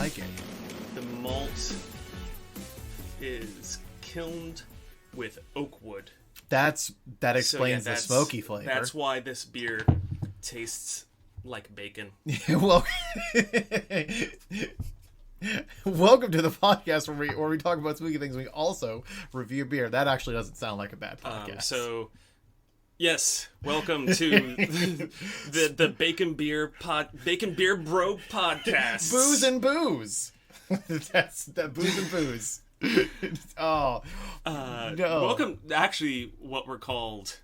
like it. The malt is kilned with oak wood. That explains the smoky flavor. That's why this beer tastes like bacon. Well, welcome to the podcast where we talk about spooky things. We also review beer. That actually doesn't sound like a bad podcast. Yes, welcome to the Bacon Beer Bro podcast. Booze and booze. That's that booze and booze. Oh no! Welcome. Actually, what we're called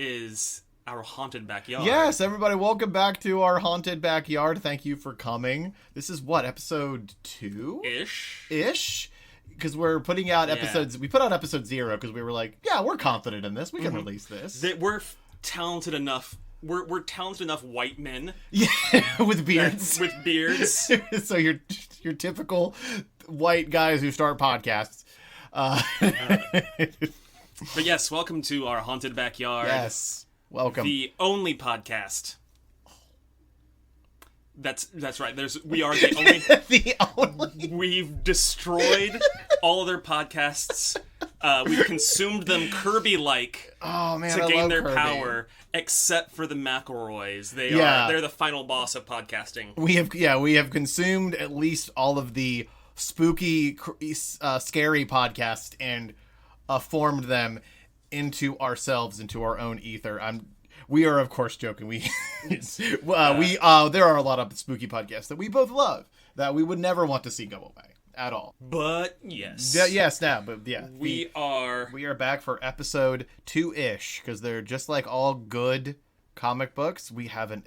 is our haunted backyard. Yes, everybody, welcome back to our haunted backyard. Thank you for coming. This is what, episode 2 ish. Because we're putting out episodes. We put out episode 0 because we were like, yeah, we're confident in this. We can release this. We're talented enough. We're talented enough white men. Yeah, with beards. With beards. So your typical white guys who start podcasts. But yes, welcome to our haunted backyard. Yes, welcome. The only podcast. That's right. We are the only. The only. We've destroyed all other podcasts. We've consumed them Kirby-like to gain their power. Except for the McElroys, they're the final boss of podcasting. We have consumed at least all of the spooky, scary podcasts and formed them into ourselves, into our own ether. We are, of course, joking. There are a lot of spooky podcasts that we both love that we would never want to see go away at all. But yes, we are back for episode 2-ish because they're just like all good comic books. We have an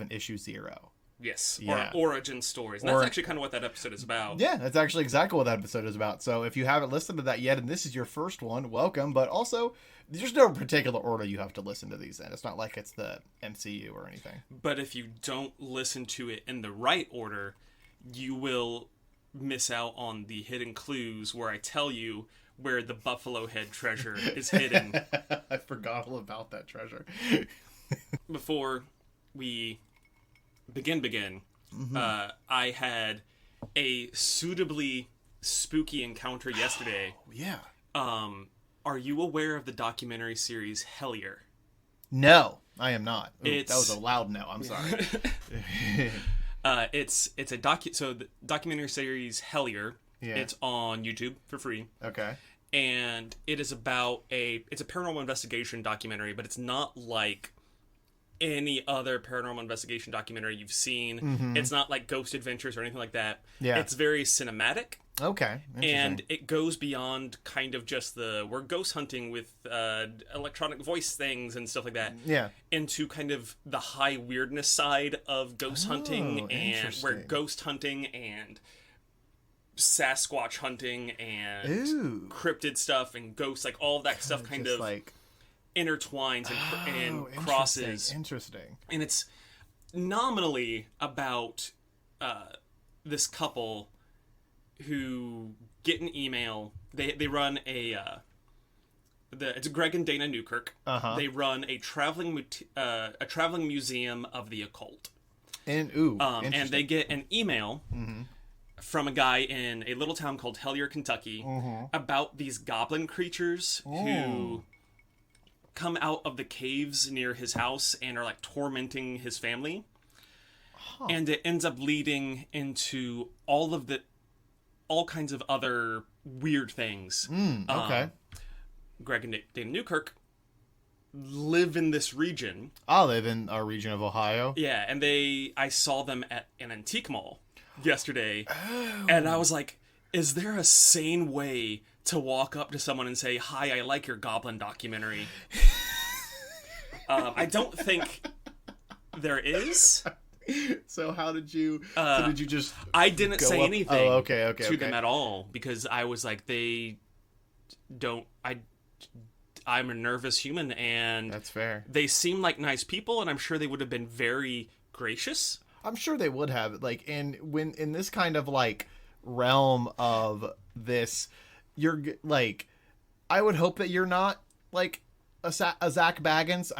issue 0. Yes, yeah. Or origin stories. And that's actually kind of what that episode is about. Yeah, that's actually exactly what that episode is about. So if you haven't listened to that yet, and this is your first one, welcome. But also, there's no particular order you have to listen to these in. It's not like it's the MCU or anything. But if you don't listen to it in the right order, you will miss out on the hidden clues where I tell you where the buffalo head treasure is hidden. I forgot all about that treasure. Before we begin, I had a suitably spooky encounter yesterday. Yeah. Are you aware of the documentary series Hellier? No, I am not. Ooh, that was a loud no. I'm sorry. It's a the documentary series Hellier. Yeah. It's on YouTube for free. Okay. And it is about it's a paranormal investigation documentary, but it's not like any other paranormal investigation documentary you've seen. It's not like Ghost Adventures or anything like that. Yeah. It's very cinematic. Okay. And it goes beyond kind of just we're ghost hunting with electronic voice things and stuff like that. Yeah. Into kind of the high weirdness side of ghost hunting, and where ghost hunting and Sasquatch hunting and cryptid stuff and ghosts, like all of that stuff kind of like intertwines and crosses. Interesting. And it's nominally about this couple who get an email. They run it's Greg and Dana Newkirk. They run a traveling museum of the occult. And they get an email from a guy in a little town called Hellier, Kentucky, about these goblin creatures who come out of the caves near his house and are like tormenting his family. And it ends up leading into all kinds of other weird things. Okay. Greg and Dana Newkirk live in this region. I live in our region of Ohio. Yeah, and I saw them at an antique mall yesterday. And I was like, is there a sane way to walk up to someone and say, "Hi, I like your Goblin documentary"? I don't think there is. So how did you? Did you just? I didn't say anything. To them at all because I was like, they don't. I'm a nervous human, and that's fair. They seem like nice people, and I'm sure they would have been very gracious. I'm sure they would have. Like, and when in this kind of like realm of this, you're like, I would hope that you're not like a Zach Baggins.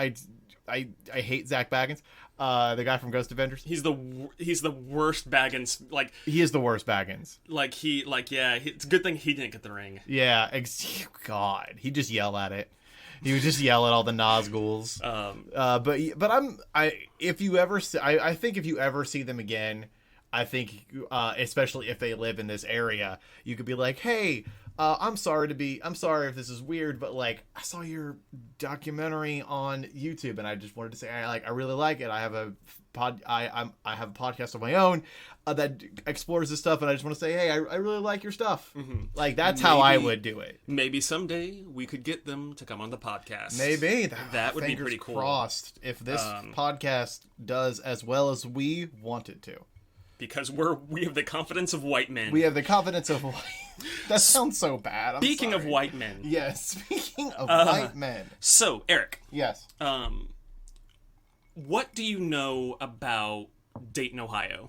I hate Zach Baggins, the guy from Ghost Adventures. He's the worst Baggins. Like, he is the worst Baggins. It's a good thing he didn't get the ring. Yeah, God, he'd just yell at it. He would just yell at all the Nazguls. I think if you ever see them again, I think, especially if they live in this area, you could be like, hey, I'm sorry if this is weird, but like, I saw your documentary on YouTube and I just wanted to say, I really like it. I have a podcast of my own that explores this stuff, and I just want to say, hey, I really like your stuff. Mm-hmm. Like, that's how I would do it. Maybe someday we could get them to come on the podcast. Maybe. That would be pretty cool. Crossed if this podcast does as well as we want it to. Because we have the confidence of white men. We have the confidence of white. That sounds so bad. Speaking of white men. Yes, speaking of white men. So, Eric. Yes. What do you know about Dayton, Ohio?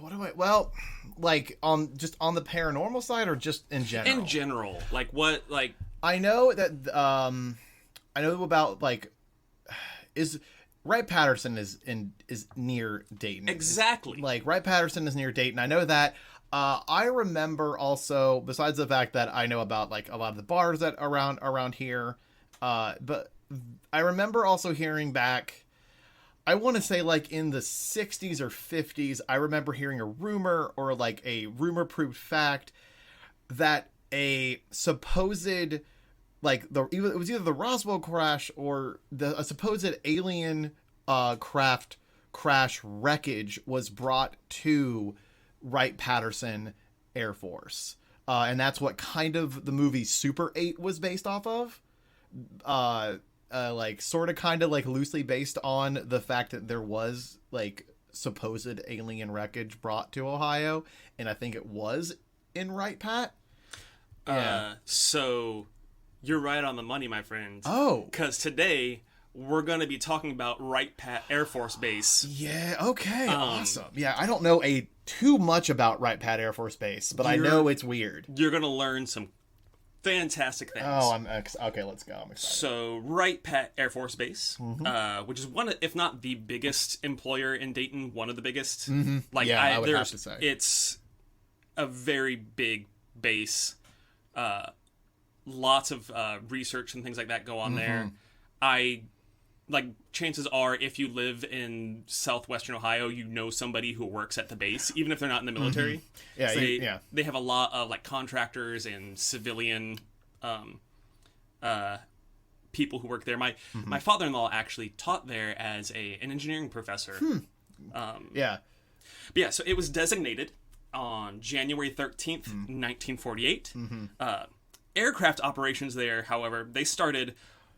Well, like on the paranormal side or just in general? In general. Like what, like... I know that, I know about, like, Wright-Patterson is near Dayton. Exactly. Like, Wright-Patterson is near Dayton. I know that. I remember also, besides the fact that I know about, like, a lot of the bars that around here, but I remember also hearing back, I want to say, like, in the 60s or 50s, I remember hearing a rumor or, like, a rumor-proved fact that a supposed... like it was either the Roswell crash or a supposed alien craft crash wreckage was brought to Wright-Patterson Air Force, and that's what kind of the movie Super 8 was based off of. Like sort of kind of like loosely based on the fact that there was like supposed alien wreckage brought to Ohio, and I think it was in Wright-Patt. Yeah. So. You're right on the money, my friend. Oh. Because today, we're going to be talking about Wright-Patt Air Force Base. Yeah, okay, awesome. Yeah, I don't know too much about Wright-Patt Air Force Base, but I know it's weird. You're going to learn some fantastic things. Oh, okay, let's go. I'm excited. So, Wright-Patt Air Force Base, which is one, if not the biggest employer in Dayton, one of the biggest. Mm-hmm. Like, yeah, I would have to say. It's a very big base. Lots of research and things like that go on there. Chances are, if you live in southwestern Ohio, you know somebody who works at the base, even if they're not in the military. Yeah, they have a lot of like contractors and civilian people who work there. My father-in-law actually taught there as an engineering professor. Yeah. But yeah, so it was designated on January 13th, 1948. Aircraft operations there, however, they started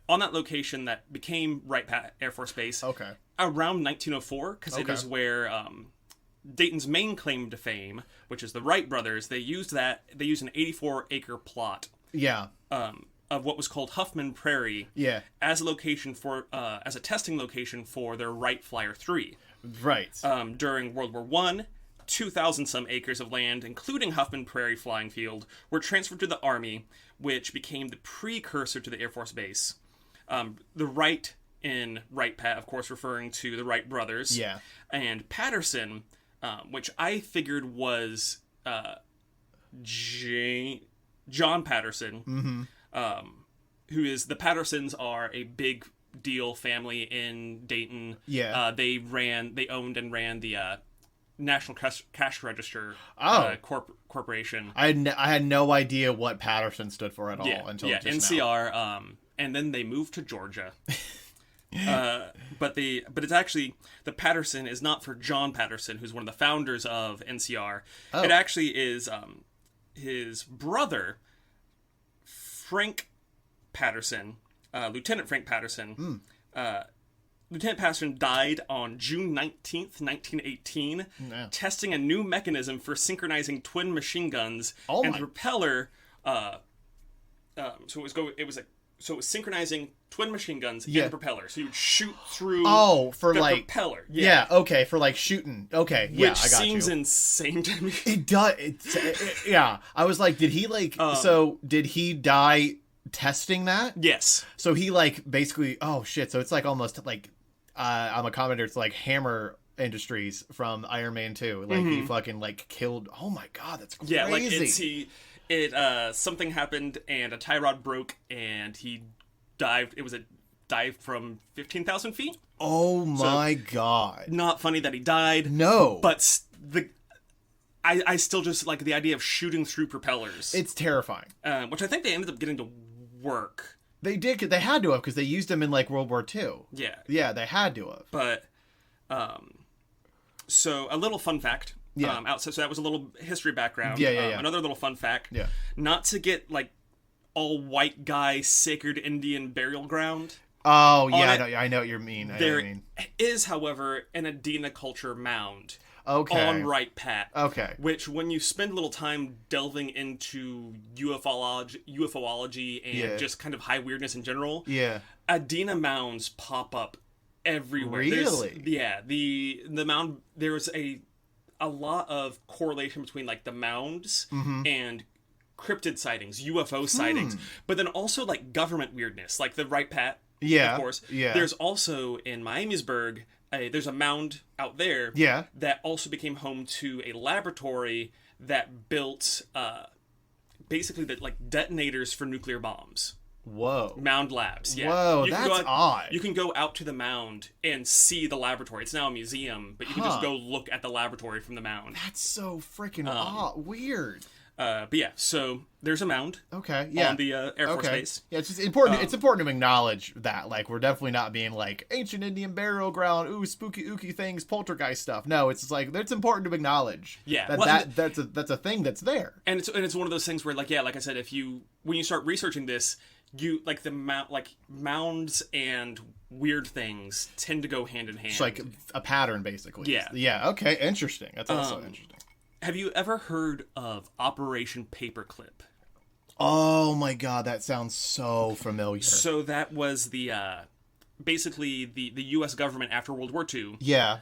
on that location that became Wright-Patt Air Force Base around 1904, because it is where Dayton's main claim to fame, which is the Wright brothers, they used an 84-acre plot of what was called Huffman Prairie as a location for as a testing location for their Wright Flyer 3. Right. During World War I, 2,000 some acres of land, including Huffman Prairie Flying Field, were transferred to the Army, which became the precursor to the Air Force Base. The Wright in Wright-Patt, of course, referring to the Wright brothers. Yeah. And Patterson, which I figured was John Patterson, who is, the Pattersons are a big deal family in Dayton. Yeah. They owned and ran the National Cash Register Corporation. I had no idea what Patterson stood for at all until just NCR. now. And then they moved to Georgia. But it's actually, the Patterson is not for John Patterson, who's one of the founders of NCR. Oh. It actually is his brother, Frank Patterson, Lieutenant Frank Patterson. Lieutenant Patterson died on June 19th, 1918, testing a new mechanism for synchronizing twin machine guns and propeller. So it was synchronizing twin machine guns and propeller. So you'd shoot through the propeller. Yeah, okay, for like shooting. Okay, yeah, Which I got seems you. insane to me. It does. Yeah. I was like, did he like, so did he die testing that. Yes. So he like basically, oh shit. So it's like almost like I'm a commenter. It's like Hammer Industries from Iron Man 2. Like he fucking like killed. Oh my god, that's crazy. Yeah, like something happened and a tie rod broke and he dived. It was a dive from 15,000 feet. Oh my god. Not funny that he died. No. But I still just like the idea of shooting through propellers. It's terrifying. Which I think they ended up getting to work. They did. They had to have because they used them in like World War II. Yeah. Yeah, they had to have. But, so a little fun fact. Yeah. So that was a little history background. Yeah. Another little fun fact. Yeah. Not to get like all white guy sacred Indian burial ground. Oh yeah, I know what you mean. There is, however, an Adena culture mound. Okay. On Wright-Patt. Okay. Which, when you spend a little time delving into UFOlogy and just kind of high weirdness in general, Adena mounds pop up everywhere. Really? The mound. There's a lot of correlation between like the mounds and cryptid sightings, UFO sightings, but then also like government weirdness, like the Wright-Patt. Yeah. Of course. Yeah. There's also in Miamisburg. There's a mound out there that also became home to a laboratory that built basically like detonators for nuclear bombs. Whoa. Mound labs. Yeah. Whoa, that's odd. You can go out to the mound and see the laboratory. It's now a museum, but you can just go look at the laboratory from the mound. That's so freaking odd. Weird. But yeah, so there's a mound. Okay. Yeah. On the Air Force Base. Yeah, it's just important. It's important to acknowledge that, like, we're definitely not being like ancient Indian burial ground, ooh, spooky, ooky things, poltergeist stuff. No, it's just like it's important to acknowledge. Yeah. That's a thing that's there. And it's one of those things where, like, yeah, like I said, when you start researching this, you like mounds and weird things tend to go hand in hand. It's like a pattern, basically. Yeah. Yeah. Okay. Interesting. That's also interesting. Have you ever heard of Operation Paperclip? Oh my god, that sounds so familiar. So that was the basically the U.S. government after World War II. Yeah.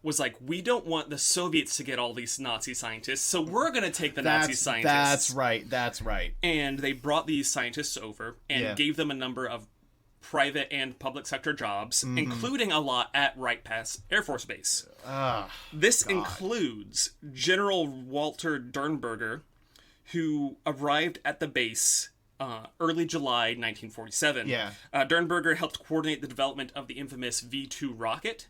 Was like, we don't want the Soviets to get all these Nazi scientists, so we're going to take the Nazi scientists. That's right. And they brought these scientists over and gave them a number of private and public sector jobs, including a lot at Wright-Patt Air Force Base. This includes General Walter Dernberger, who arrived at the base early July 1947. Yeah. Dernberger helped coordinate the development of the infamous V-2 rocket,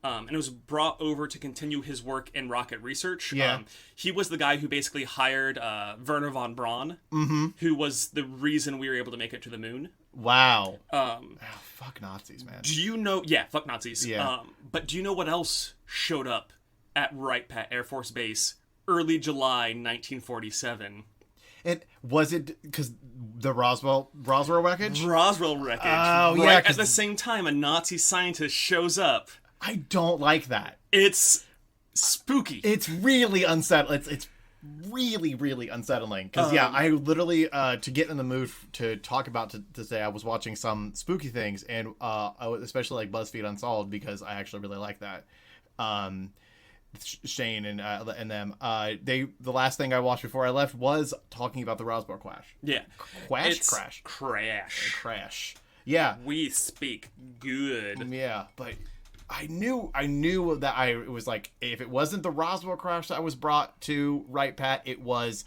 and it was brought over to continue his work in rocket research. Yeah. He was the guy who basically hired Werner von Braun, who was the reason we were able to make it to the moon. Wow. Fuck Nazis, man. Do you know... Yeah, fuck Nazis. Yeah. But do you know what else showed up at Wright-Patt Air Force Base early July 1947? Was it because the Roswell wreckage? Roswell wreckage. Oh, yeah. Right at the same time, a Nazi scientist shows up. I don't like that. It's spooky. It's really unsettling. It's really, really unsettling. Because, I literally, to get in the mood to talk about today, I was watching some spooky things, and especially like BuzzFeed Unsolved, because I actually really like that. Shane and them. The last thing I watched before I left was talking about the Roswell crash. Yeah. Crash. Yeah. We speak good. Yeah, but I knew that it was like, if it wasn't the Roswell crash that was brought to Wright-Patt, it was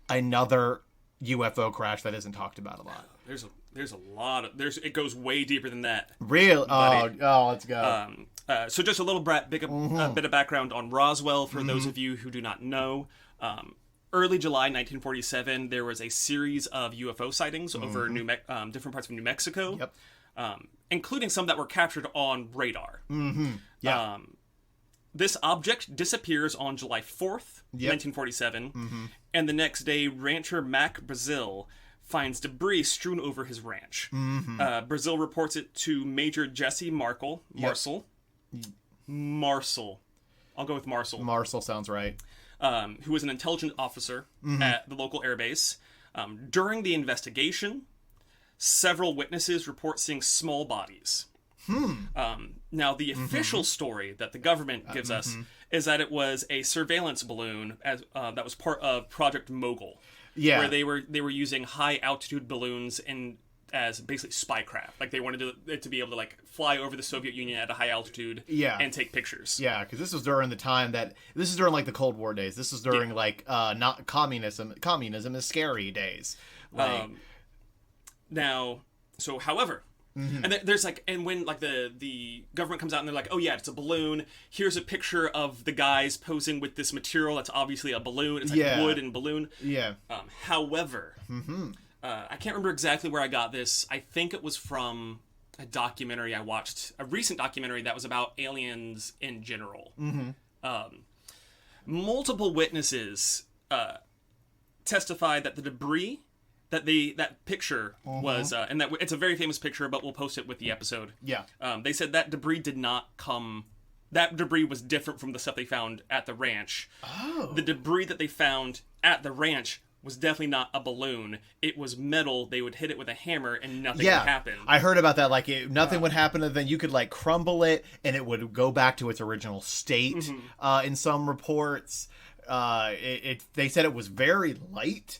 another UFO crash that isn't talked about a lot. There's a lot of it goes way deeper than that. Real? Oh, let's go. So just a little bit of background on Roswell for those of you who do not know. Early July 1947, there was a series of UFO sightings over different parts of New Mexico. Yep. Including some that were captured on radar. Yeah. This object disappears on July 4th, 1947, and the next day, rancher Mac Brazil finds debris strewn over his ranch. Brazil reports it to Major Jesse Marshall. I'll go with Marshall. Marshall sounds right. Who was an intelligence officer at the local airbase. During the investigation, several witnesses report seeing small bodies. Now, the official story that the government gives us is that it was a surveillance balloon as that was part of Project Mogul. Yeah. Where they were using high altitude balloons as basically spycraft. Like they wanted it to be able to like fly over the Soviet Union at a high altitude and take pictures. Yeah, because this was during the time this is during like the Cold War days. This is during like not communism is scary days. Like, however, and there's like, and when like the government comes out and they're like, oh yeah, it's a balloon. Here's a picture of the guys posing with this material that's obviously a balloon. It's like wood and balloon. Yeah. However, I can't remember exactly where I got this. I think it was from a documentary I watched, a recent documentary that was about aliens in general. Multiple witnesses testified that the debris that picture was, and that it's a very famous picture, but we'll post it with the episode. Yeah. They said that debris did not come. That debris was different from the stuff they found at the ranch. Oh. The debris that they found at the ranch was definitely not a balloon. It was metal. They would hit it with a hammer and nothing would happen. I heard about that. Like nothing would happen, and then you could like crumble it, and it would go back to its original state. In some reports, they said it was very light.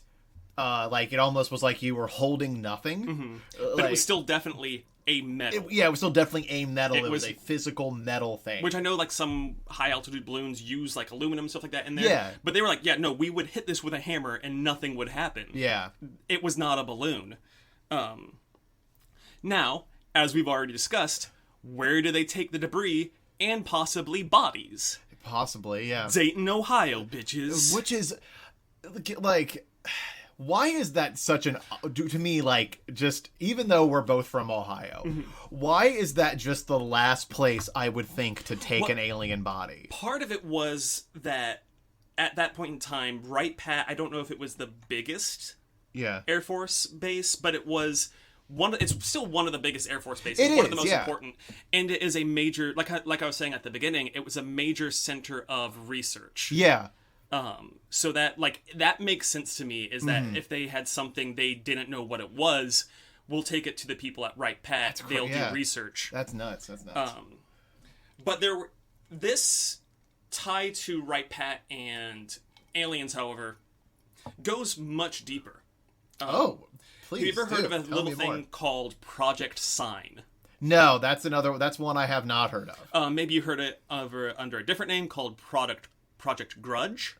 Like it almost was like you were holding nothing. But it was still definitely a metal. It was still definitely a metal. It was a physical metal thing. Which I know like some high altitude balloons use like aluminum stuff like that in there. Yeah. But they were like, yeah, no, we would hit this with a hammer and nothing would happen. Yeah. It was not a balloon. Now, as we've already discussed, where do they take the debris and possibly bodies? Possibly, yeah. Dayton, Ohio, bitches. Which is like, why is that such to me, like, just, even though we're both from Ohio, why is that just the last place I would think to take an alien body? Part of it was that, at that point in time, Wright-Patt, I don't know if it was the biggest Air Force base, but it was it's still one of the biggest Air Force bases. One of the most important. And it is a major, like I was saying at the beginning, it was a major center of research. Yeah. So that makes sense to me, is that if they had something they didn't know what it was, we'll take it to the people at Wright-Patt. They'll do research. That's nuts. But this tie to Wright-Patt and aliens, however, goes much deeper. Please. Have you ever heard of a little thing called Project Sign? No, that's one I have not heard of. Maybe you heard it under a different name called Project Grudge.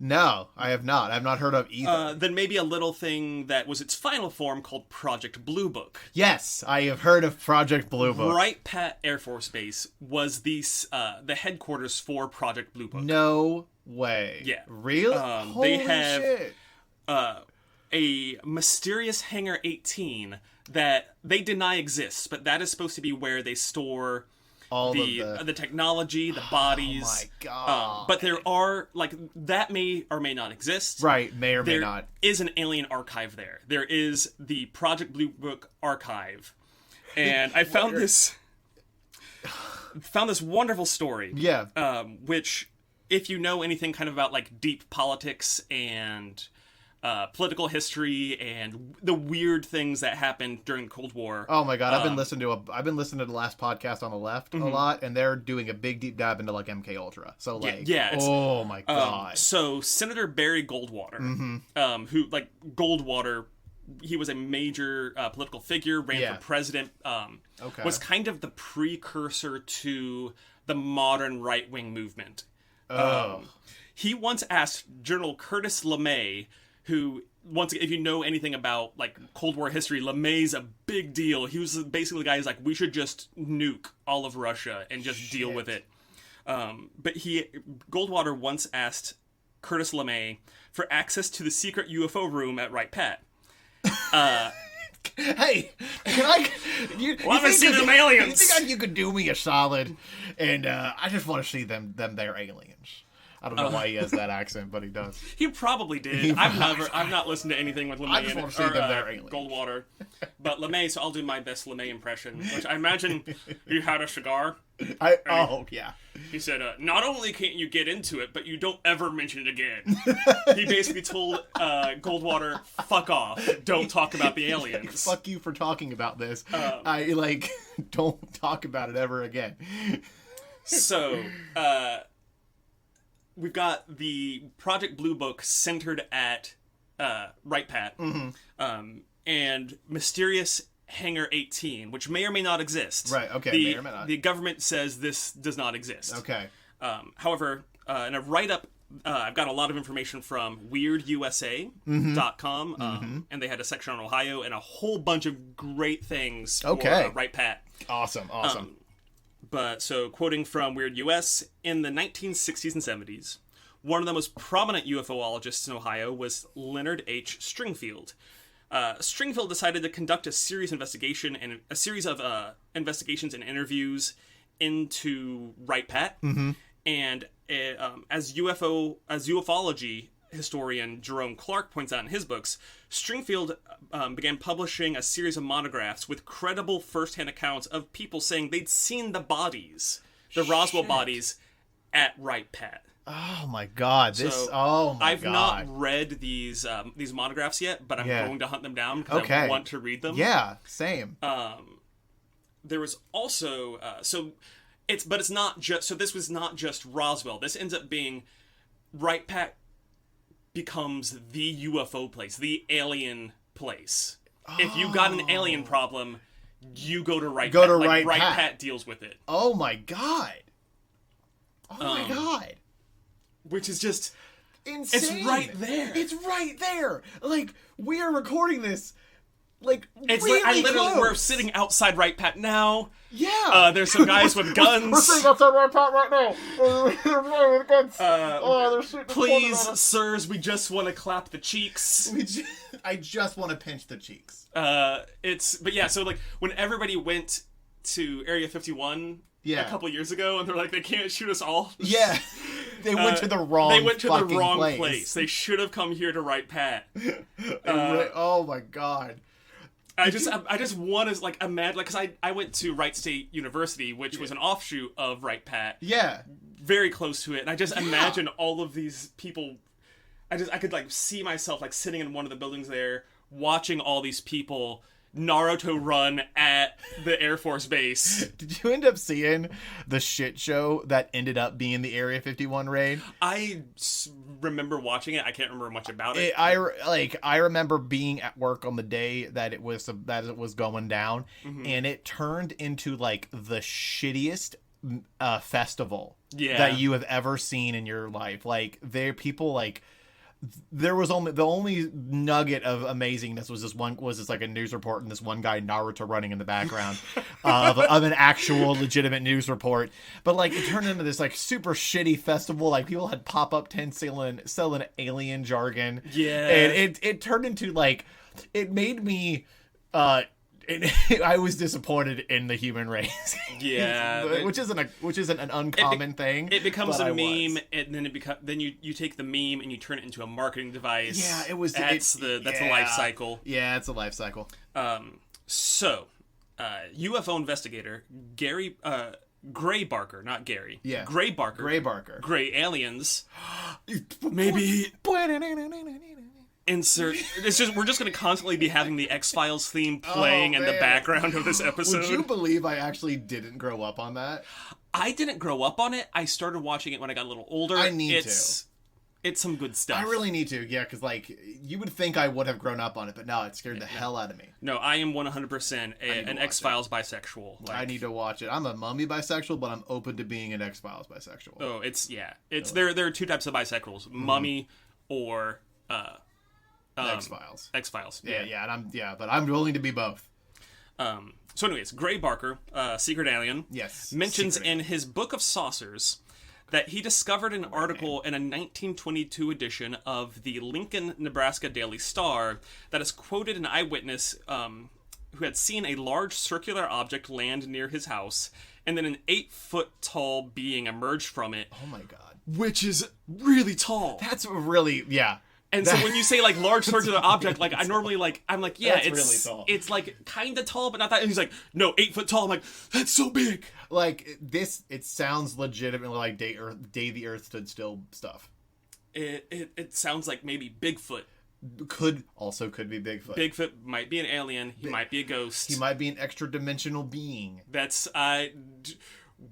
No, I have not. I've not heard of either. Then maybe a little thing that was its final form called Project Blue Book. Yes, I have heard of Project Blue Book. Wright-Patt Air Force Base was the headquarters for Project Blue Book. No way. Yeah. Really? Holy they have shit. A mysterious Hangar 18 that they deny exists, but that is supposed to be where they store all the technology, the bodies. Oh my god! But there are that may or may not exist. Right, may or may not. There is an alien archive there. There is the Project Blue Book archive, and I found this wonderful story. Yeah. Which, if you know anything kind of about like deep politics and political history and the weird things that happened during the Cold War. Oh my god, I've been listening to the last podcast on the left a lot, and they're doing a big deep dive into like MK Ultra. So like, oh my god. So Senator Barry Goldwater, who like Goldwater, he was a major political figure, ran for president. Was kind of the precursor to the modern right wing movement. He once asked General Curtis LeMay, who, once if you know anything about like Cold War history, LeMay's a big deal. He was basically the guy who's like, we should just nuke all of Russia and just deal with it. But Goldwater once asked Curtis LeMay for access to the secret UFO room at Wright-Patt. Hey, can I? Let me see them aliens. You think you could do me a solid? And I just want to see them their aliens. I don't know why he has that accent, but he does. He probably did. I've not listened to anything with LeMay. I just want to see them their aliens. Goldwater. But LeMay, so I'll do my best LeMay impression, which I imagine he had a cigar. Yeah. He said, not only can't you get into it, but you don't ever mention it again. He basically told Goldwater, fuck off. Don't talk about the aliens. Fuck you for talking about this. Don't talk about it ever again. So, we've got the Project Blue Book centered at Wright-Patt, and mysterious Hangar 18, which may or may not exist. Right, okay, may or may not. The government says this does not exist. Okay. However, in a write-up, I've got a lot of information from WeirdUSA.com, and they had a section on Ohio and a whole bunch of great things for Wright-Patt. Awesome. But so, quoting from Weird US, in the 1960s and 70s, one of the most prominent UFOologists in Ohio was Leonard H. Stringfield. Stringfield decided to conduct a serious investigation and a series of investigations and interviews into Wright-Patt. And as ufology historian Jerome Clark points out in his books, Stringfield began publishing a series of monographs with credible first-hand accounts of people saying they'd seen the bodies, the Roswell bodies, at Wright-Patt. Oh my God! I've not read these monographs yet, but I'm going to hunt them down because I want to read them. Yeah, same. There was also it's not just this was not just Roswell. This ends up being Wright-Patt becomes the UFO place, the alien place. If you got an alien problem, you go to Wright-Patt. Go to Wright-Patt. Wright-Patt deals with it. Oh my God! Oh my God! Which is just insane. It's right there. It's right there. Like, we are recording this. Like, it's really like, close. We're sitting outside Wright-Patt now. Yeah. There's some guys with guns. We're sitting outside Wright-Patt right now. With guns. They're shooting. Please, sirs, we just want to clap the cheeks. I just want to pinch the cheeks. So like when everybody went to Area 51 a couple years ago, and they're like, they can't shoot us all. Yeah. They went to the wrong place. They should have come here to Wright-Patt. Oh my God. I just want to like imagine, like, because I went to Wright State University, which was an offshoot of Wright-Patt. Yeah. Very close to it. And I just imagine all of these people. I could like see myself like sitting in one of the buildings there, watching all these people Naruto run at the Airforce base. Did you end up seeing the shit show that ended up being the Area 51 raid? I remember watching it. I can't remember much about it. I remember being at work on the day that it was going down, and it turned into like the shittiest festival that you have ever seen in your life. Like, there was only the only nugget of amazingness was this like a news report and this one guy Naruto running in the background of an actual legitimate news report. But like, it turned into this like super shitty festival. Like, people had pop-up tents selling alien jargon. Yeah, and it turned into like, it made me I was disappointed in the human race. Yeah, which isn't an uncommon thing. It becomes a meme, and then you take the meme and you turn it into a marketing device. Yeah, it was. That's the life cycle. Yeah, it's a life cycle. UFO investigator Gray Barker, not Gary. Yeah, Gray Barker. Gray aliens. Maybe. Insert. We're just going to constantly be having the X-Files theme playing in the background of this episode. Would you believe I actually didn't grow up on that? I didn't grow up on it. I started watching it when I got a little older. I need to. It's some good stuff. I really need to, yeah, because like, you would think I would have grown up on it, but no, it scared the hell out of me. No, I am 100% an X-Files bisexual. Like, I need to watch it. I'm a Mummy bisexual, but I'm open to being an X-Files bisexual. Oh, there are two types of bisexuals: Mummy or X-Files. X-Files. Yeah, but I'm willing to be both. So anyways, Gray Barker, Secret Alien, mentions in his Book of Saucers that he discovered an article in a 1922 edition of the Lincoln, Nebraska Daily Star that has quoted an eyewitness who had seen a large circular object land near his house, and then an 8-foot-tall being emerged from it. Oh my God. Which is really tall. That's really, yeah. And so when you say like large circular object, like I normally like, I'm like, yeah, it's really tall. It's like kind of tall, but not that. And he's like, no, 8 foot tall. I'm like, that's so big. Like this, it sounds legitimately like day the Earth stood still stuff. It sounds like maybe Bigfoot. Could be Bigfoot. Bigfoot might be an alien. He might be a ghost. He might be an extra dimensional being. That's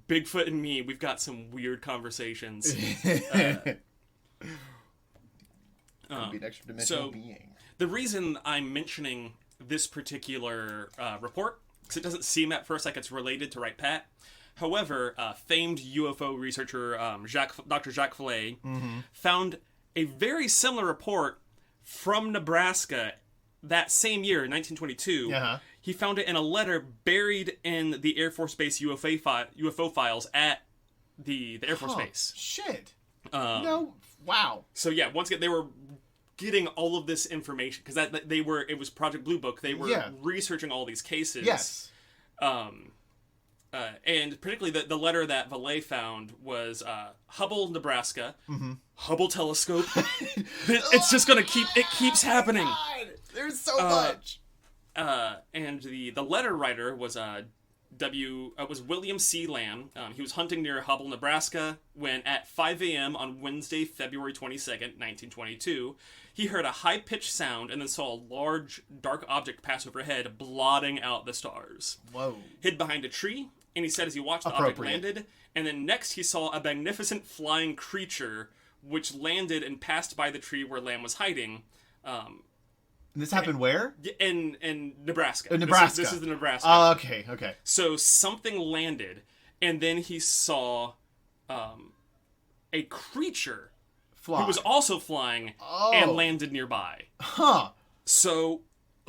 Bigfoot and me, we've got some weird conversations. Could be an extra dimensional being. The reason I'm mentioning this particular report, because it doesn't seem at first like it's related to Wright-Patt. However, famed UFO researcher Dr. Jacques Vallée found a very similar report from Nebraska that same year, 1922. He found it in a letter buried in the Air Force Base UFO files at the Air Force Base. Shit. No. Wow. So yeah, once again, they were getting all of this information because it was Project Blue Book. They were researching all these cases. Yes. And particularly the letter that Vallée found was Hubble, Nebraska. Hubble telescope. It's just gonna keeps happening. God, there's so much. And the letter writer was William C. Lamb. He was hunting near Hubble, Nebraska, when at 5 a.m. on Wednesday, February 22nd, 1922, he heard a high-pitched sound and then saw a large, dark object pass overhead, blotting out the stars. Whoa. Hid behind a tree, and he said as he watched the object landed, and then next he saw a magnificent flying creature, which landed and passed by the tree where Lamb was hiding. This happened where? In Nebraska. Nebraska. This is the Nebraska. Okay. So something landed, and then he saw a creature who was also flying and landed nearby. So,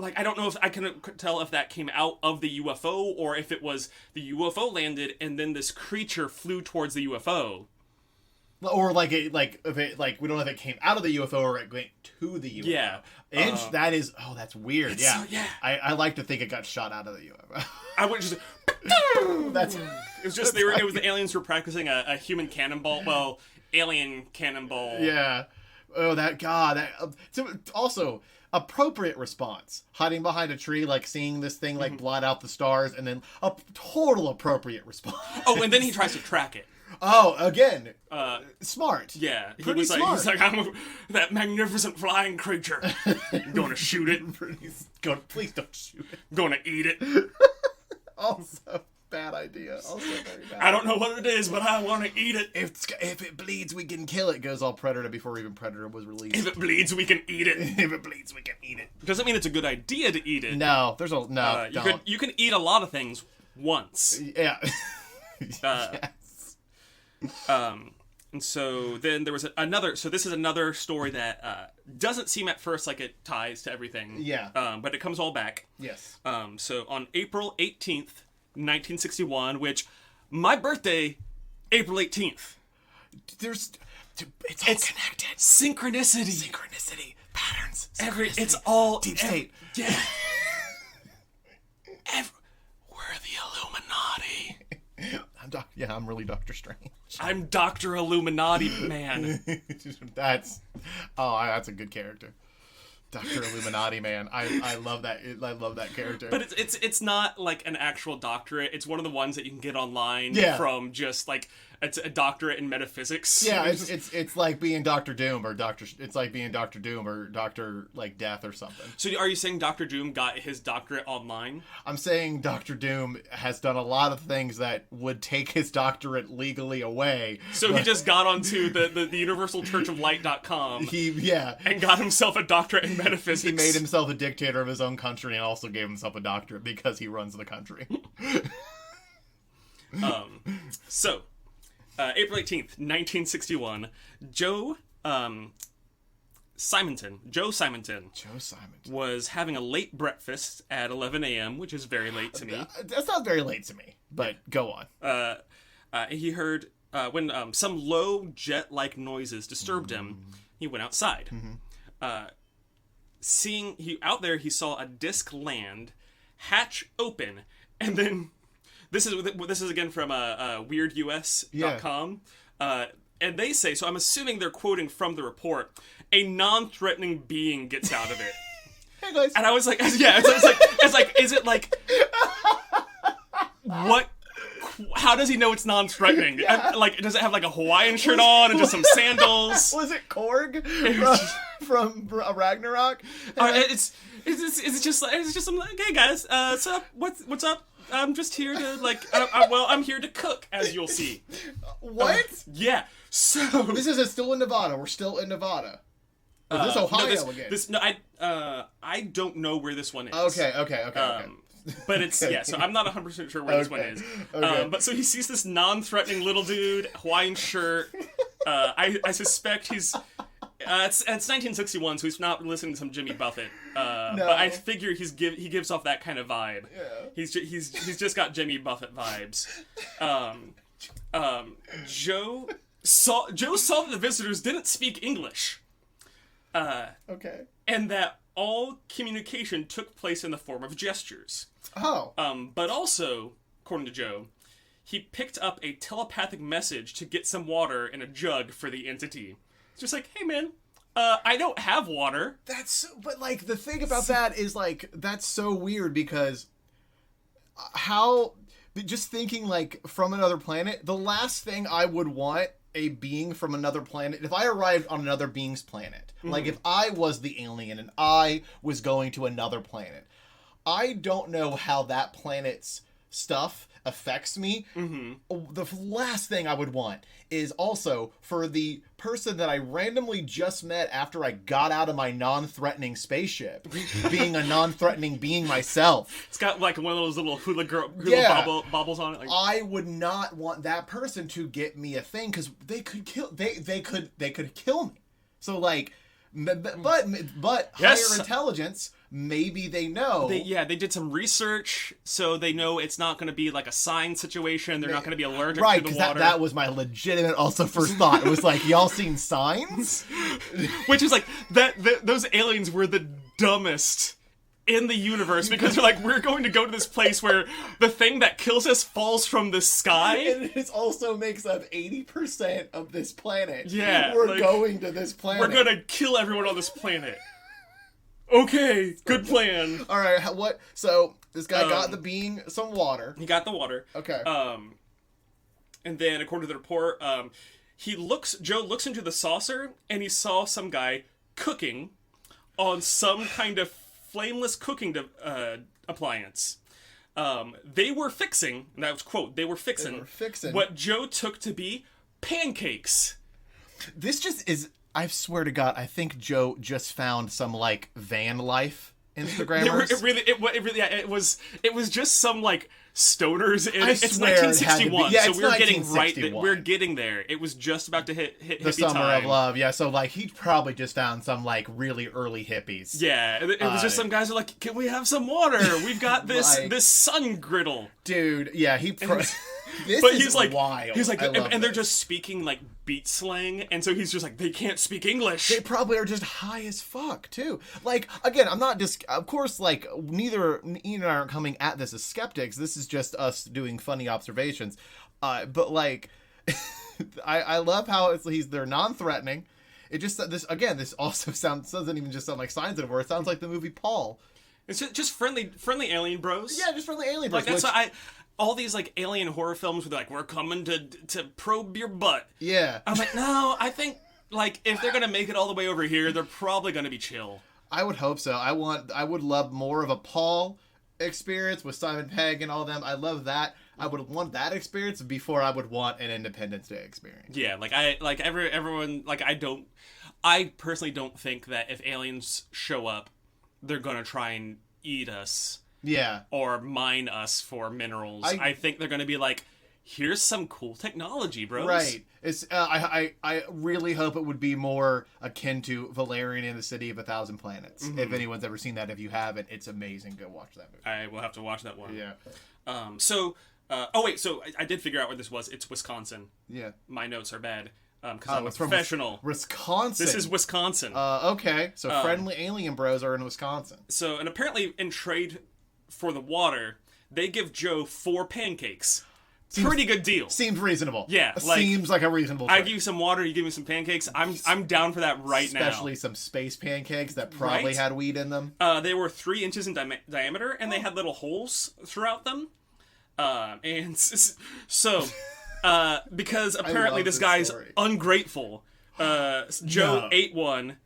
I don't know if I can tell if that came out of the UFO or if it was the UFO landed and then this creature flew towards the UFO. Or we don't know if it came out of the UFO or it went to the UFO. Yeah. That is, that's weird. Yeah. Yeah. I like to think it got shot out of the UFO. I would just... It was just, it was the aliens were practicing a human cannonball. Well, alien cannonball. Yeah. Oh, also, appropriate response. Hiding behind a tree, seeing this thing, blot out the stars, and then a total appropriate response. Oh, and then he tries to track it. Oh, again, smart. Yeah, pretty smart. He's like, I'm that magnificent flying creature. I'm going to shoot it. Please don't shoot it. I'm going to eat it. Also, bad idea. Also very bad. I don't know what it is, but I want to eat it. If it bleeds, we can kill it. Goes all Predator before even Predator was released. If it bleeds, we can eat it. If it bleeds, we can eat it. Doesn't mean it's a good idea to eat it. No, you can eat a lot of things once. Yeah. Yes. And so then there was another. So this is another story that doesn't seem at first like it ties to everything. Yeah. But it comes all back. Yes. So on April 18th, 1961, which my birthday, April 18th. It's all connected. Synchronicity. Patterns. It's all deep state. Yeah. We're the Illuminati. I'm really Doctor Strange. I'm Dr. Illuminati, man. That's a good character. Dr. Illuminati, man. I love that. I love that character. But it's not like an actual doctorate. It's one of the ones that you can get online from just it's a doctorate in metaphysics. Yeah, it's like being Doctor Doom or it's like being Doctor Doom or Doctor Death or something. So are you saying Doctor Doom got his doctorate online? I'm saying Doctor Doom has done a lot of things that would take his doctorate legally away. So he just got onto the universalchurchoflight.com. And got himself a doctorate in metaphysics. He made himself a dictator of his own country and also gave himself a doctorate because he runs the country. April 18th, 1961, Joe Simonton was having a late breakfast at 11 a.m., which is very late to me. That's not very late to me, but go on. He heard when some low jet-like noises disturbed him. He went outside. He saw a disc land, hatch open, and then this is again from weirdus.com. And they say, so I'm assuming they're quoting from the report, a non-threatening being gets out of it. Hey guys. And I was like, yeah, it's like, is it like, what? How does he know it's non-threatening? Yeah. Does it have a Hawaiian shirt on and just some sandals? Was it Korg from Ragnarok? It's just some hey guys, what's up? I'm just here to like. I'm here to cook, as you'll see. What? Yeah. So this isn't still in Nevada. We're still in Nevada. Is this Ohio again? I don't know where this one is. Okay. But it's yeah. So I'm not 100% sure where this one is. Okay. But so he sees this non-threatening little dude, Hawaiian shirt. I suspect he's. It's 1961, so he's not listening to some Jimmy Buffett. No. But I figure he gives off that kind of vibe. Yeah. He's just got Jimmy Buffett vibes. Joe saw that the visitors didn't speak English. Okay. And that all communication took place in the form of gestures. Oh. But also, according to Joe, he picked up a telepathic message to get some water in a jug for the entity. It's just like, hey man, I don't have water. But like the thing about that is like that's so weird because how just thinking like from another planet, the last thing I would want a being from another planet, if I arrived on another being's planet, like if I was the alien and I was going to another planet, I don't know how that planet's stuff affects me. The last thing I would want is also for the person that I randomly just met after I got out of my non-threatening spaceship, being a non-threatening being myself. It's got like one of those little hula bobbles on it. Like... I would not want that person to get me a thing because they could kill. They could kill me. So like, but Yes. higher intelligence. Maybe they know. They did some research, so they know it's not going to be like a sign situation. They're not going to be allergic to the water. Right, because that was my legitimate also first thought. It was like, y'all seen signs? Which is like, those aliens were the dumbest in the universe because they're like, we're going to go to this place where the thing that kills us falls from the sky. And it also makes up 80% of this planet. Yeah. We're going to this planet. We're going to kill everyone on this planet. Okay, good plan. All right, what? So this guy got the being some water. He got the water. Okay. And then according to the report, Joe looks into the saucer and he saw some guy cooking on some kind of flameless cooking appliance. They were fixing, and that was quote, they were fixing what Joe took to be pancakes. This just is. I swear to God, I think Joe just found some like van life Instagrammers. It was just some like stoners. It's 1961, yeah, so it's we were getting 1961. We're getting there. It was just about to hit the hippie summer time. of love. Yeah, so like he probably just found some like really early hippies. Yeah, it was just some guys who were like, "Can we have some water? We've got this this sun griddle." Dude, yeah, this but is he's like wild. He's like, and they're this. just speaking like beat slang, and so he's just like, they can't speak English. They probably are just high as fuck too. Like again, I'm not just. Of course, like neither Ian and I aren't coming at this as skeptics. This is just us doing funny observations. But like, I love how they're non-threatening. It just this also doesn't even just sound like Signs of the Word. It sounds like the movie Paul. It's just friendly alien bros. Yeah, just friendly alien bros. Like that's why all these like alien horror films where they're like, we're coming to probe your butt. Yeah. I'm like, no, I think like if they're gonna make it all the way over here, they're probably gonna be chill. I would hope so. I would love more of a Paul experience with Simon Pegg and all them. I love that. I would want that experience before I would want an Independence Day experience. Yeah, everyone I personally don't think that if aliens show up, they're gonna try and eat us. Yeah. Or mine us for minerals. I think they're going to be like, here's some cool technology, bros. Right. It's I really hope it would be more akin to Valerian and the City of a Thousand Planets. Mm-hmm. If anyone's ever seen that, if you haven't, it's amazing. Go watch that movie. I will have to watch that one. Yeah. So I did figure out where this was. It's Wisconsin. Yeah. My notes are bad. Because I'm a from professional. Wisconsin. This is Wisconsin. Okay. So friendly alien bros are in Wisconsin. So, and apparently in trade for the water, they give Joe 4 pancakes. Pretty good deal. Seems reasonable. Yeah. Seems like a reasonable trade. I give you some water, you give me some pancakes. I'm down for that right now. Especially some space pancakes that probably had weed in them. They were 3 inches in diameter, and they had little holes throughout them. And so... because apparently this guy's story. Ungrateful. Joe ate one,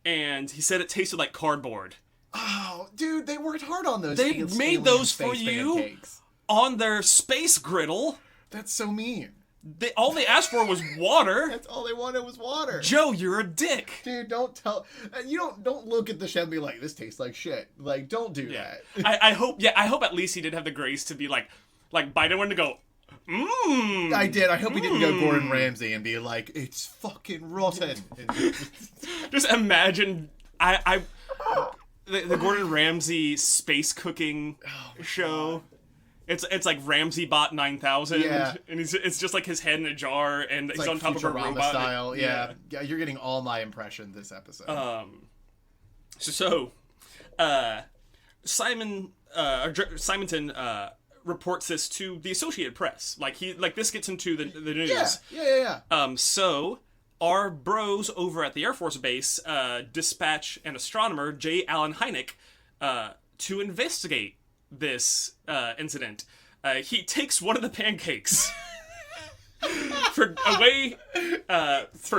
and he said it tasted like cardboard. Oh, dude, they worked hard on those. They made those for you? Pancakes. on their space griddle. That's so mean. All they asked for was water. That's all they wanted was water. Joe, you're a dick. Dude, don't look at the chef and be like, this tastes like shit. Like, don't do that. I hope at least he did have the grace to be like Biden wanted to go, I did. I hope he didn't go Gordon Ramsay and be like, it's fucking rotten. Just imagine the Gordon Ramsay space cooking show. God. It's like Ramsay Bot 9000, yeah. And it's just like his head in a jar, and it's he's like on top Futurama of a robot. Style. Yeah, you're getting all my impression this episode. Simonton reports this to the Associated Press. This gets into the news. Yeah. So our bros over at the Air Force Base dispatch an astronomer, J. Allen Hynek, to investigate this incident. He takes one of the pancakes for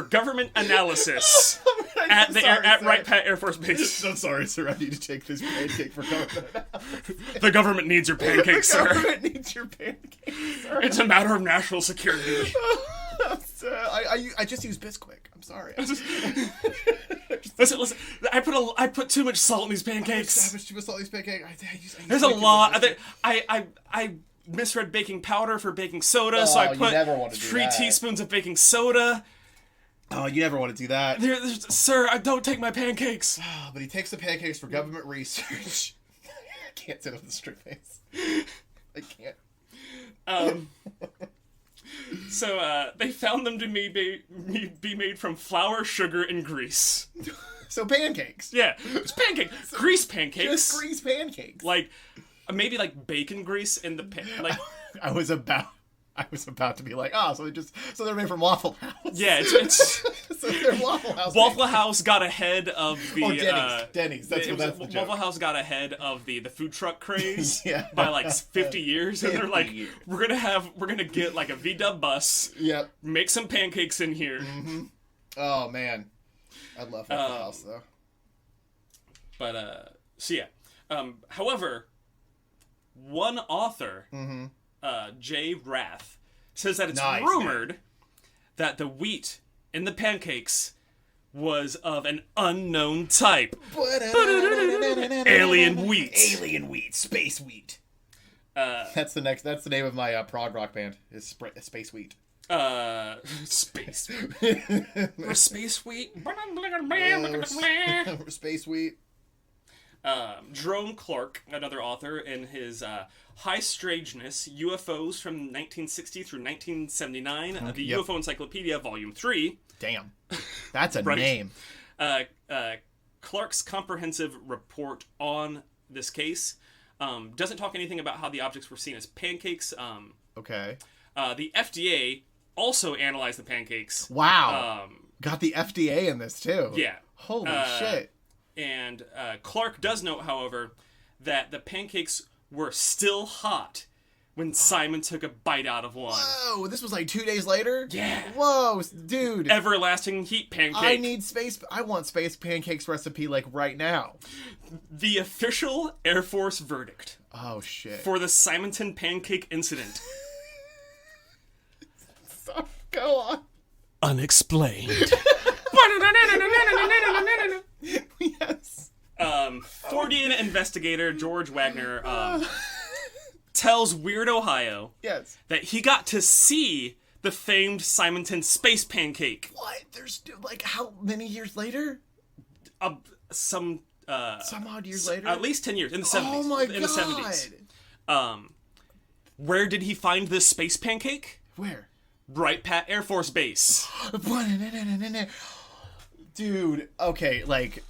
government analysis at Wright-Patt Air Force Base. I'm sorry, sir. I need to take this pancake for government analysis. The government needs your pancakes, sir. The government needs your pancakes, sir. It's a matter of national security. I just use Bisquick. I'm sorry. Listen. I put too much salt in these pancakes. I too much salt in these pancakes. There's a lot. I misread baking powder for baking soda, so I put 3 teaspoons of baking soda. Oh, you never want to do that. Sir, I don't take my pancakes. But he takes the pancakes for government research. I can't sit with a straight face. I can't. So they found them to be made from flour, sugar, and grease. So pancakes. Yeah, it's pancakes. Grease pancakes. Just grease pancakes. Like maybe like bacon grease in the pan. Like I was about to be like, so they're made from Waffle House. Yeah, it's so they're Waffle House. Waffle House got ahead of the Denny's. That's the Waffle joke. House got ahead of the food truck craze Yeah. by like 50 years, and they're like, we're gonna get like a VW bus. Yep. Make some pancakes in here. Mm-hmm. Oh man, I love Waffle House though. But however, one author. Mm-hmm. Jay Rath, says that it's rumored that the wheat in the pancakes was of an unknown type. Alien wheat. Alien wheat. Space wheat. That's the name of my prog rock band. Is Space Wheat. Space. Or Space Wheat. Space Wheat. Jerome Clark, another author, in his High Strangeness, UFOs from 1960 through 1979, the UFO Encyclopedia, Volume 3. Damn. That's a right. name. Clark's comprehensive report on this case doesn't talk anything about how the objects were seen as pancakes. Okay. The FDA also analyzed the pancakes. Wow. Got the FDA in this, too. Yeah. Holy shit. And Clark does note, however, that the pancakes were still hot when Simon took a bite out of one. Whoa, this was like 2 days later? Yeah. Whoa, dude. Everlasting heat pancake. I want space pancakes recipe like right now. The official Air Force verdict. Oh, shit. For the Simonton pancake incident. So, go on. Unexplained. Yes. Fortean investigator George Wagner tells Weird Ohio that he got to see the famed Simonton space pancake. What? There's like how many years later? Some odd years later. At least 10 years in the 70s. Oh my god. In the 70s. Where did he find this space pancake? Where? Wright-Patt Air Force Base. Dude, okay, like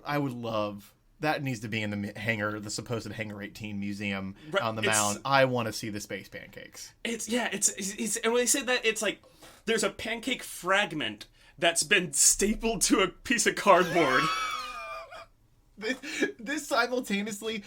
I would love that needs to be in the hangar, the supposed hangar 18 museum on the mound. I want to see the space pancakes. It's and when they say that, it's like there's a pancake fragment that's been stapled to a piece of cardboard. This simultaneously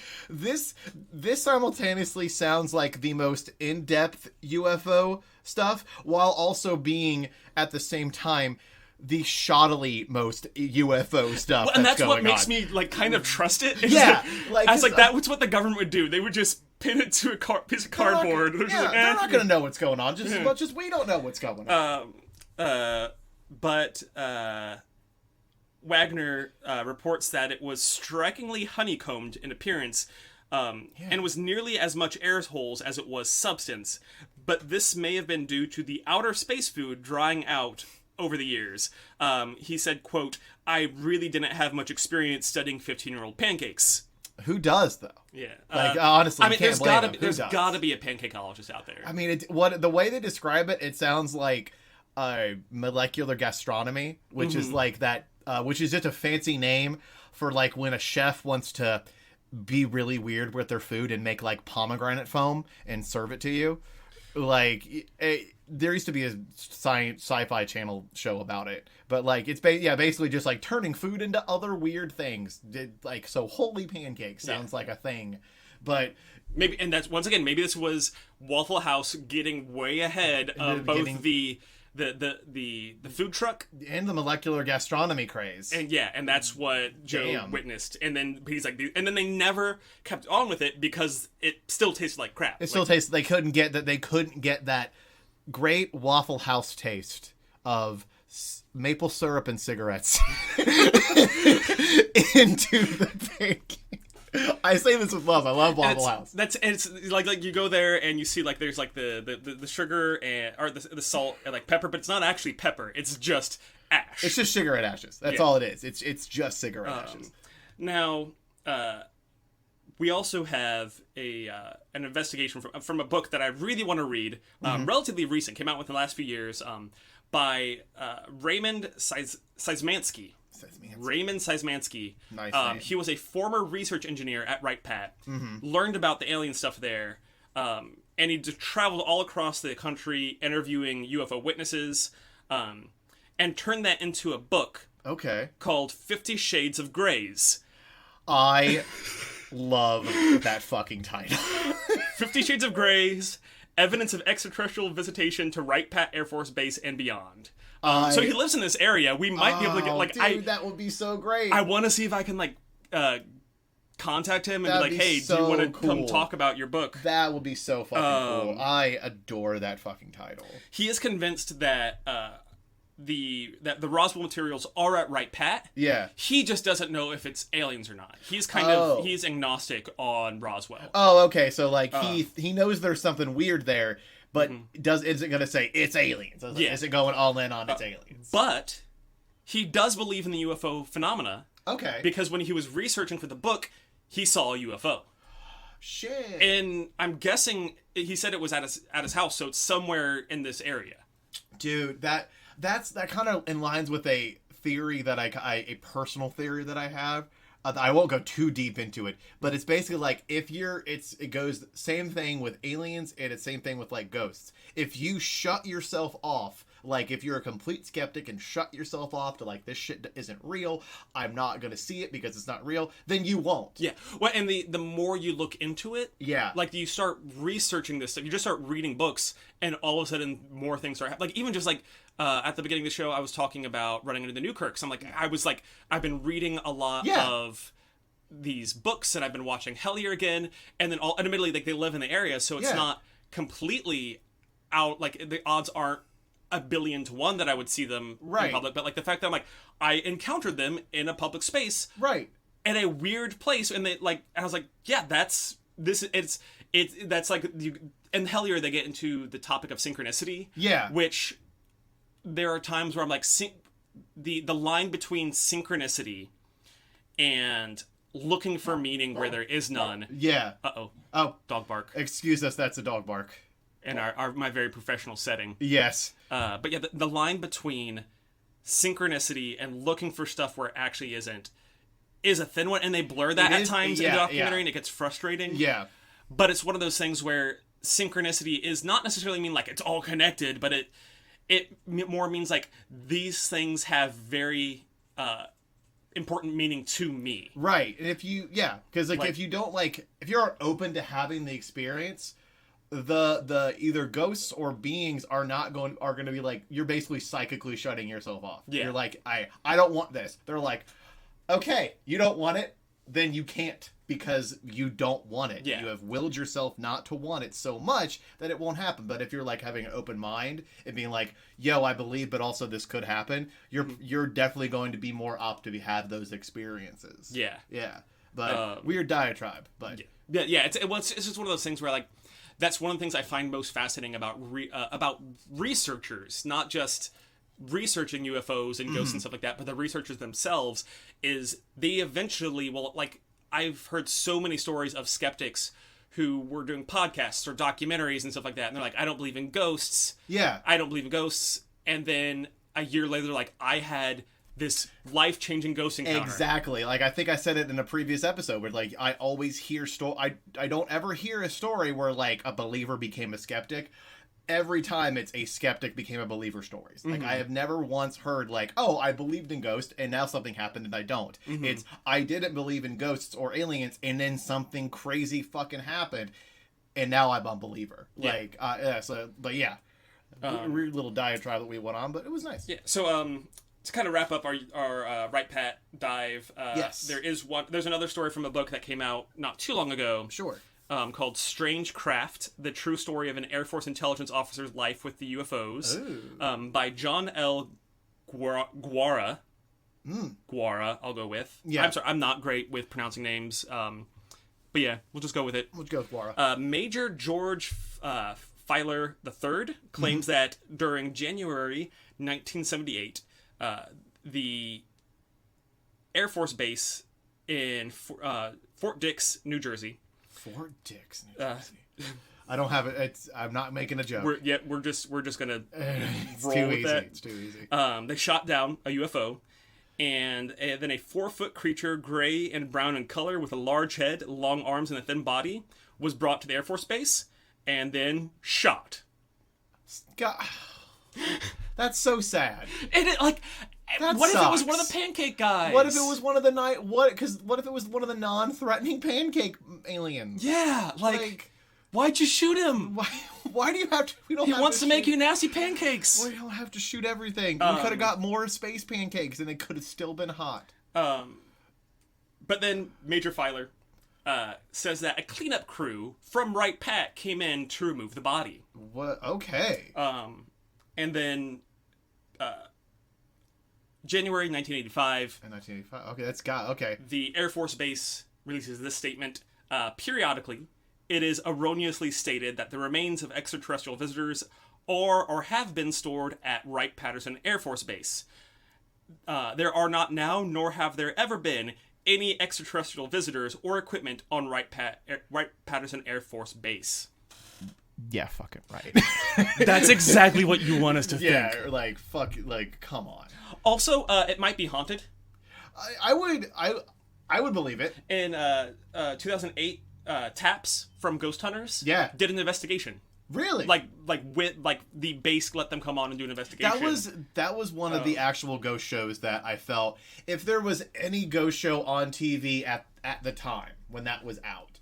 sounds like the most in-depth UFO stuff, while also being at the same time the shoddily most UFO stuff. Well, and that's what makes me like kind of trust it. Yeah, that's what the government would do. They would just pin it to a piece of cardboard. They're not going to know what's going on, just as much as we don't know what's going on. But Wagner reports that it was strikingly honeycombed in appearance, and was nearly as much air holes as it was substance. But this may have been due to the outer space food drying out over the years. He said, quote, "I really didn't have much experience studying 15-year-old pancakes." Who does, though? Yeah. Honestly, I mean, there's got to be a pancakeologist out there. I mean, the way they describe it, it sounds like molecular gastronomy, which is like that, which is just a fancy name for like when a chef wants to be really weird with their food and make like pomegranate foam and serve it to you. Like, there used to be a sci-fi channel show about it, but like it's basically just like turning food into other weird things. Like, so holy pancakes sounds like a thing, but maybe, and that's once again, maybe this was Waffle House getting way ahead of both the food truck and the molecular gastronomy craze, and that's what Joe witnessed. And then he's like, and then they never kept on with it because it still tasted like crap. It still tastes. They couldn't get that great Waffle House taste of maple syrup and cigarettes into the pancake. I say this with love. I love Waffle House. It's like you go there and you see like there's like the sugar or the salt and like pepper, but it's not actually pepper. It's just ash. It's just cigarette ashes. That's all it is. It's just cigarette ashes. Now, we also have an investigation from a book that I really want to read. Relatively recent, came out within the last few years. By Raymond Seismansky. Raymond Seismansky. Nice name. He was a former research engineer at Wright-Patt, learned about the alien stuff there, and he traveled all across the country interviewing UFO witnesses, and turned that into a book called 50 Shades of Greys. I love that fucking title. 50 Shades of Greys, Evidence of Extraterrestrial Visitation to Wright-Patt Air Force Base and Beyond. So he lives in this area. We might be able to get like, dude, that would be so great. I want to see if I can like contact him and be like, "Hey, do you want to come talk about your book?" That would be so fucking cool. I adore that fucking title. He is convinced that the Roswell materials are at Wright-Patt. Yeah. He just doesn't know if it's aliens or not. He's he's agnostic on Roswell. Oh, okay. So like he knows there's something weird there. But is it going to say it's aliens? Is it going all in on it's aliens? But he does believe in the UFO phenomena. Okay. Because when he was researching for the book, he saw a UFO. Shit. And I'm guessing he said it was at his house, so it's somewhere in this area. Dude, that kind of in lines with a theory that a personal theory that I have. I won't go too deep into it, but it's basically like it goes same thing with aliens and it's same thing with like ghosts. If you shut yourself off, like if you're a complete skeptic and shut yourself off to like this shit isn't real, I'm not gonna see it because it's not real, then you won't. Yeah. Well, and the more you look into it, like you start researching this stuff, you just start reading books, and all of a sudden more things start happening. Like even just like at the beginning of the show, I was talking about running into the Newkirks. I'm like, I've been reading a lot of these books, and I've been watching Hellier again, and then admittedly, like they live in the area, so it's not completely out. Like the odds aren't 1 billion to 1 that I would see them in public, but like the fact that I'm like, I encountered them in a public space, in a weird place, and I was like, yeah, that's like in Hellier they get into the topic of synchronicity, which there are times where I'm like, the line between synchronicity and looking for meaning where there is none. Yeah. Oh, dog bark. Excuse us, that's a dog bark. In my very professional setting. Yes. But yeah, the line between synchronicity and looking for stuff where it actually isn't is a thin one, and they blur that at times in the documentary, and it gets frustrating. Yeah. But it's one of those things where synchronicity is not necessarily mean like it's all connected, but it more means like these things have very important meaning to me. Right. And if you because like if you don't if you're open to having the experience, the either ghosts or beings are going to be like, you're basically psychically shutting yourself off. Yeah. You're like, I don't want this. They're like, okay, you don't want it, then you can't because you don't want it. Yeah. You have willed yourself not to want it so much that it won't happen. But if you're like having an open mind and being like, yo, I believe, but also this could happen, you're definitely going to be more apt to have those experiences. Yeah. Yeah. But weird diatribe. But yeah. It's just one of those things where like that's one of the things I find most fascinating about researchers, not just researching UFOs and ghosts and stuff like that, but the researchers themselves is they eventually will like. I've heard so many stories of skeptics who were doing podcasts or documentaries and stuff like that, and they're like, I don't believe in ghosts. Yeah. I don't believe in ghosts. And then a year later, they're like, I had this life-changing ghost encounter. Exactly. Like, I think I said it in a previous episode where, like, I always hear I don't ever hear a story where, like, a believer became a skeptic. Every time it's a skeptic became a believer stories. Like, I have never once heard, like, oh, I believed in ghosts and now something happened and I don't. It's, I didn't believe in ghosts or aliens and then something crazy fucking happened and now I'm a believer. Yeah. Like, but yeah. Weird little diatribe that we went on, but it was nice. Yeah, so, to kind of wrap up our Wright-Patt dive, yes. There's another story from a book that came out not too long ago. Sure. Called Strange Craft, The True Story of an Air Force Intelligence Officer's Life with the UFOs, by John L. Guara. Guara, I'll go with. Yeah. I'm sorry, I'm not great with pronouncing names, but yeah, we'll just go with it. We'll go with Guara. Major George Filer III claims that during January 1978, the Air Force Base in Fort Dix, New Jersey, Fort Dix, New Jersey. I don't have it. I'm not making a joke. We're just gonna roll too with easy. that. It's too easy. They shot down a UFO, and then a 4-foot creature, gray and brown in color, with a large head, long arms, and a thin body, was brought to the Air Force Base, and then shot. God, that's so sad. And it like. That what sucks. if it was one of the pancake guys? What if it was one of the what if it was one of the non-threatening pancake aliens? Yeah, like why'd you shoot him? Why do you have to? He wants to make you nasty pancakes. We don't have to shoot everything. We could have got more space pancakes, and they could have still been hot. But then Major Filer says that a cleanup crew from Wright-Patt came in to remove the body. What? Okay. And then. January 1985. In 1985. Okay, the Air Force Base releases this statement. Periodically, it is erroneously stated that the remains of extraterrestrial visitors are or have been stored at Wright-Patterson Air Force Base. There are not now, nor have there ever been, any extraterrestrial visitors or equipment on Wright-Patterson Air Force Base. Yeah, fucking right. That's exactly what you want us to think. Yeah, like, fuck, like, come on. Also, it might be haunted. I would believe it. In 2008, Taps from Ghost Hunters did an investigation. Really? Like the base let them come on and do an investigation. That was one of the actual ghost shows that I felt, if there was any ghost show on TV at the time when that was out,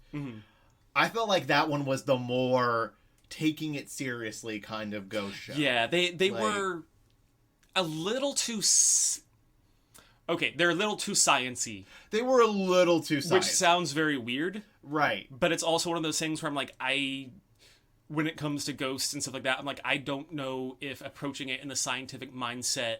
I felt like that one was the more taking it seriously kind of ghost show. Yeah, they were a little too... Okay, they're a little too science-y. They were a little too science. Which sounds very weird. Right. But it's also one of those things where I'm like, when it comes to ghosts and stuff like that, I'm like, I don't know if approaching it in the scientific mindset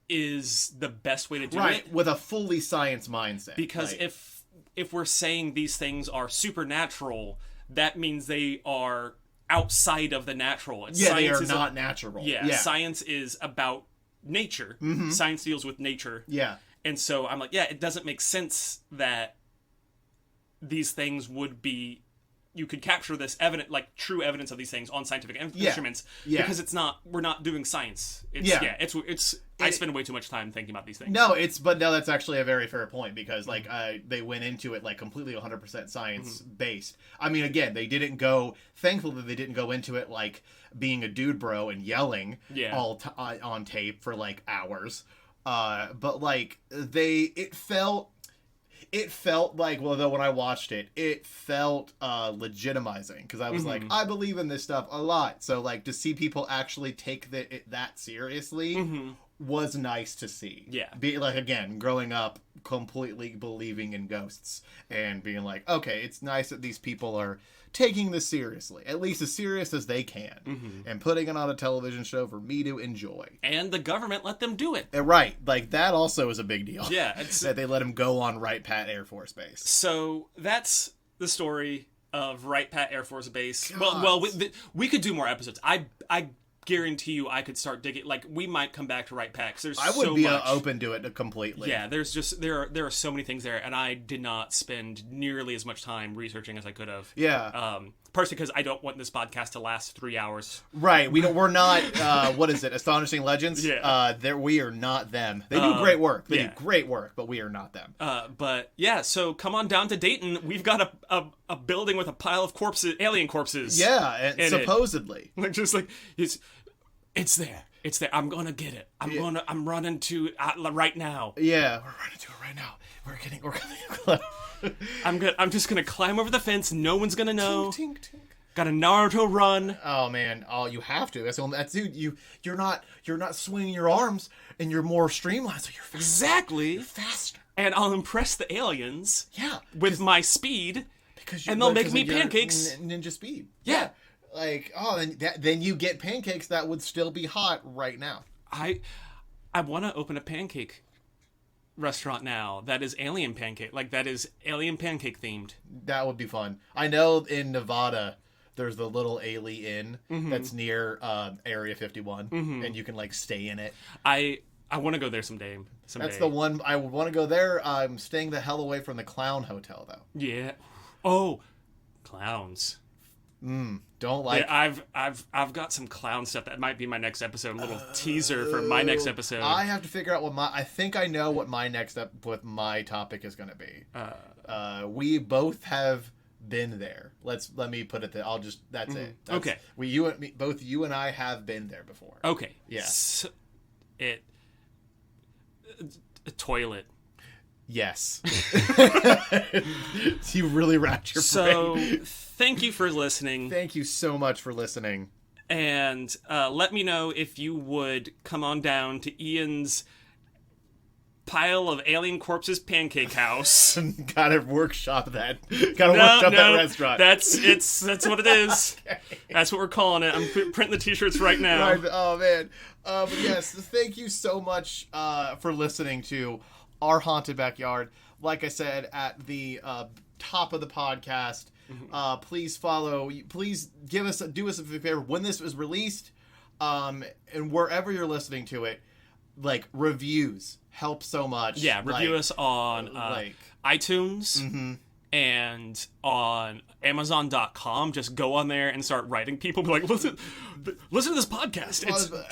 is the best way to do it. Right, with a fully science mindset. Because if we're saying these things are supernatural, that means they are outside of the natural. They are not natural. Yeah, science is about nature. Science deals with nature. Yeah. And so I'm like, it doesn't make sense that these things would be... You could capture this true evidence of these things on scientific instruments because we're not doing science. I spend way too much time thinking about these things. But that's actually a very fair point because they went into it completely 100% science based. I mean, again, thankfully they didn't go into it like being a dude bro and yelling on tape for hours. But it felt like, well, though when I watched it, it felt legitimizing because I was like, I believe in this stuff a lot. So to see people actually take that seriously was nice to see. Yeah. Be like, again, growing up completely believing in ghosts and being like, okay, it's nice that these people are taking this seriously, at least as serious as they can, and putting it on a television show for me to enjoy. And the government let them do it. Right. Like, that also is a big deal. Yeah. That they let him go on Wright-Patt Air Force Base. So that's the story of Wright-Patt Air Force Base. God. Well, we could do more episodes. I guarantee you I could start digging. Like, we might come back to Wright-Patt because there's I would so be much. open to it completely. Yeah, there's just there are so many things there, and I did not spend nearly as much time researching as I could have. Yeah. Partially because I don't want this podcast to last 3 hours. Right. We're not, what is it, Astonishing Legends? Yeah. We are not them. They do great work. They yeah. do great work, but we are not them. But yeah, so come on down to Dayton. We've got a building with a pile of corpses, alien corpses. Yeah, and supposedly. Like, just like, it's there. It's there. I'm gonna get it. I'm running to it right now. Yeah, we're running to it right now. We're getting close. I'm just gonna climb over the fence. No one's gonna know. Tink, tink, tink. Got a Naruto run. Oh man, you have to. That's dude. You're not swinging your arms, and you're more streamlined, so you're faster. Exactly. You're faster. And I'll impress the aliens. Yeah, with my speed. Because and they'll make me pancakes. Ninja speed. Yeah. Like, then you get pancakes that would still be hot right now. I want to open a pancake restaurant now that is alien pancake, like that is alien pancake themed. That would be fun. I know in Nevada there's the little alien that's near Area 51, and you can like stay in it. I want to go there someday. That's the one I would want to go there. I'm staying the hell away from the Clown Hotel though. Yeah. Oh, clowns. Don't like. Yeah, I've got some clown stuff that might be my next episode. A little teaser for my next episode. I have to figure out I think I know what my next what my topic is going to be. We both have been there. Let me put it there. That's it. Okay. Both you and I have been there before. Okay. Yeah. A toilet. Yes. You really wrapped your brain. Thank you for listening. Thank you so much for listening. And let me know if you would come on down to Ian's pile of alien corpses pancake house. Gotta workshop that. That restaurant. That's what it is. Okay. That's what we're calling it. I'm printing the t-shirts right now. Right. Oh man. But yes, thank you so much for listening to Our Haunted Backyard. Like I said at the top of the podcast, please do us a favor when this is released, and wherever you're listening to it, like reviews help so much. Yeah, review us on iTunes and on Amazon.com. Just go on there and start writing people. Be like, listen to this podcast.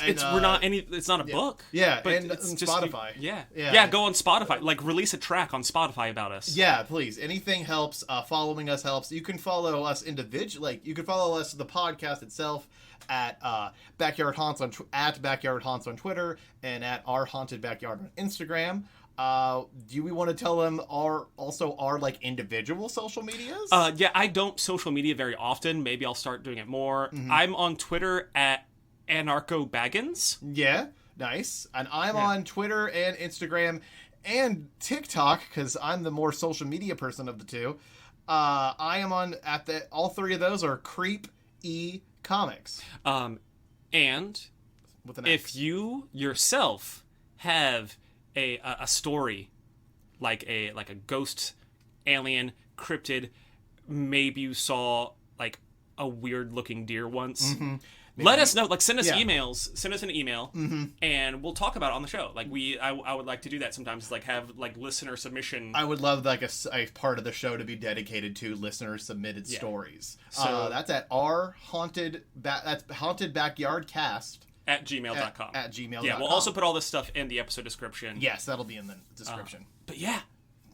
It's not a book. Yeah, but and it's Spotify. Yeah. Go on Spotify. Like, release a track on Spotify about us. Yeah, please. Anything helps. Following us helps. You can follow us individually. Like, you can follow us the podcast itself at Backyard Haunts at Backyard Haunts on Twitter and at Our Haunted Backyard on Instagram. Do we want to tell them our like individual social medias? Yeah, I don't social media very often. Maybe I'll start doing it more. I'm on Twitter at AnarchoBaggins. Yeah, nice. And I'm on Twitter and Instagram and TikTok because I'm the more social media person of the two. I am on all three of those are Creep E Comics. And with an if X. you yourself have a story like a ghost, alien, cryptid, maybe you saw like a weird looking deer once, let us know. Like, send us emails. Send us an email, and we'll talk about it on the show. Like, I would like to do that sometimes. Like, have like listener submission. I would love like a part of the show to be dedicated to listener submitted stories. So that's at our that's Haunted Backyard Cast at gmail.com. At gmail.com. Yeah, we'll also put all this stuff in the episode description. Yes, that'll be in the description. But yeah,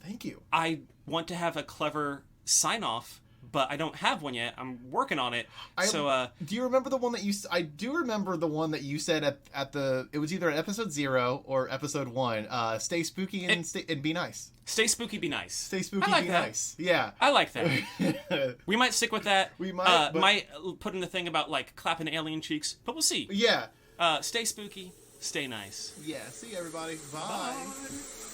thank you. I want to have a clever sign off, but I don't have one yet. I'm working on it. Do you remember the one that I do remember the one that you said at the. It was either at episode 0 or episode 1. Stay spooky and be nice. Stay spooky, be nice. Stay spooky, be nice. Yeah, I like that. We might stick with that. We might. Might put in the thing about like clapping alien cheeks, but we'll see. Yeah. Stay spooky. Stay nice. Yeah, see you, everybody. Bye. Bye.